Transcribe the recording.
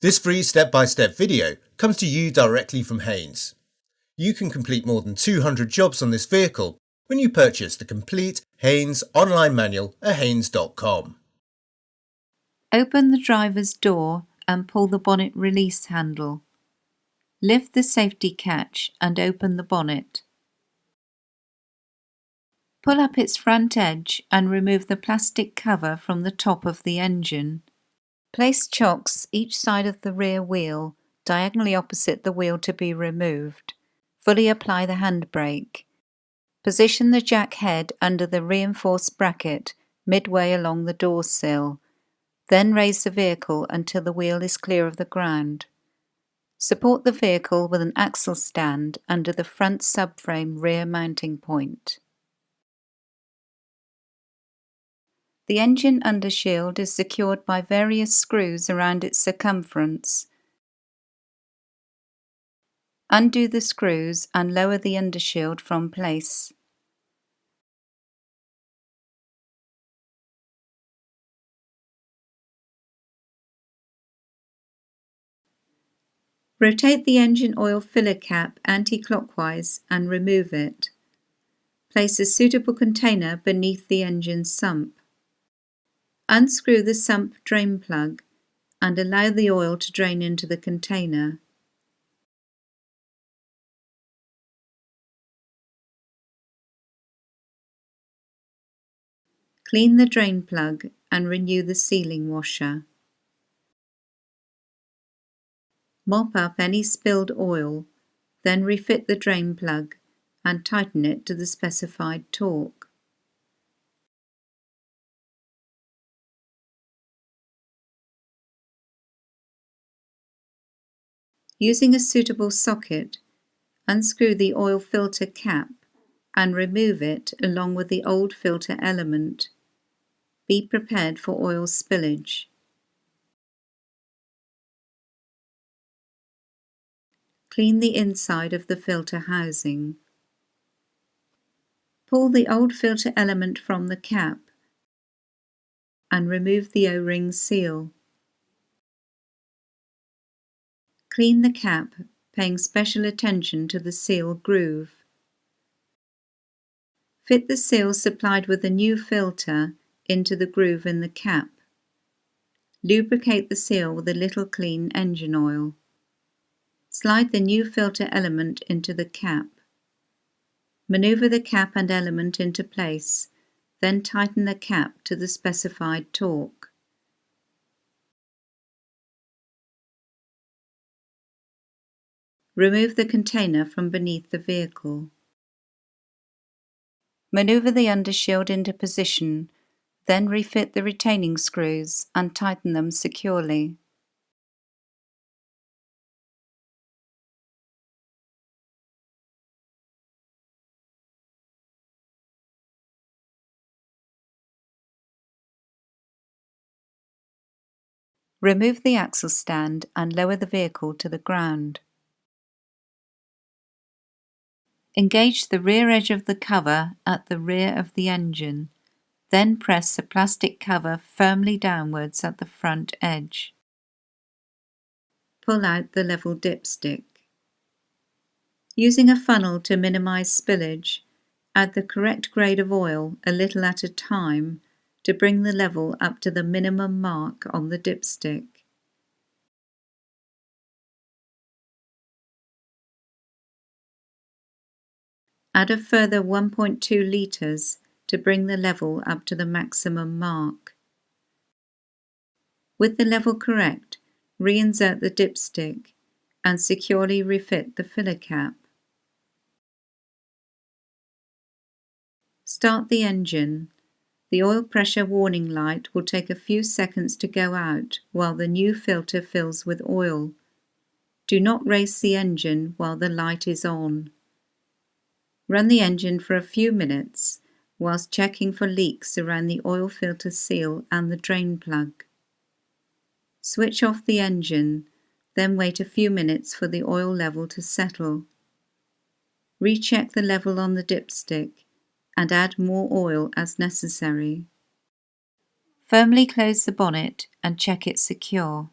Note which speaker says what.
Speaker 1: This free step-by-step video comes to you directly from Haynes. You can complete more than 200 jobs on this vehicle when you purchase the complete Haynes online manual at haynes.com.
Speaker 2: Open the driver's door and pull the bonnet release handle. Lift the safety catch and open the bonnet. Pull up its front edge and remove the plastic cover from the top of the engine. Place chocks each side of the rear wheel, diagonally opposite the wheel to be removed. Fully apply the handbrake. Position the jack head under the reinforced bracket midway along the door sill. Then raise the vehicle until the wheel is clear of the ground. Support the vehicle with an axle stand under the front subframe rear mounting point. The engine undershield is secured by various screws around its circumference. Undo the screws and lower the undershield from place. Rotate the engine oil filler cap anti-clockwise and remove it. Place a suitable container beneath the engine's sump. Unscrew the sump drain plug and allow the oil to drain into the container. Clean the drain plug and renew the sealing washer. Mop up any spilled oil, then refit the drain plug and tighten it to the specified torque. Using a suitable socket, unscrew the oil filter cap and remove it along with the old filter element. Be prepared for oil spillage. Clean the inside of the filter housing. Pull the old filter element from the cap and remove the O-ring seal. Clean the cap, paying special attention to the seal groove. Fit the seal supplied with the new filter into the groove in the cap. Lubricate the seal with a little clean engine oil. Slide the new filter element into the cap. Maneuver the cap and element into place, then tighten the cap to the specified torque. Remove the container from beneath the vehicle. Maneuver the undershield into position, then refit the retaining screws and tighten them securely. Remove the axle stand and lower the vehicle to the ground. Engage the rear edge of the cover at the rear of the engine, then press the plastic cover firmly downwards at the front edge. Pull out the level dipstick. Using a funnel to minimize spillage, add the correct grade of oil a little at a time to bring the level up to the minimum mark on the dipstick. Add a further 1.2 litres to bring the level up to the maximum mark. With the level correct, reinsert the dipstick and securely refit the filler cap. Start the engine. The oil pressure warning light will take a few seconds to go out while the new filter fills with oil. Do not race the engine while the light is on. Run the engine for a few minutes whilst checking for leaks around the oil filter seal and the drain plug. Switch off the engine, then wait a few minutes for the oil level to settle. Recheck the level on the dipstick and add more oil as necessary. Firmly close the bonnet and check it secure.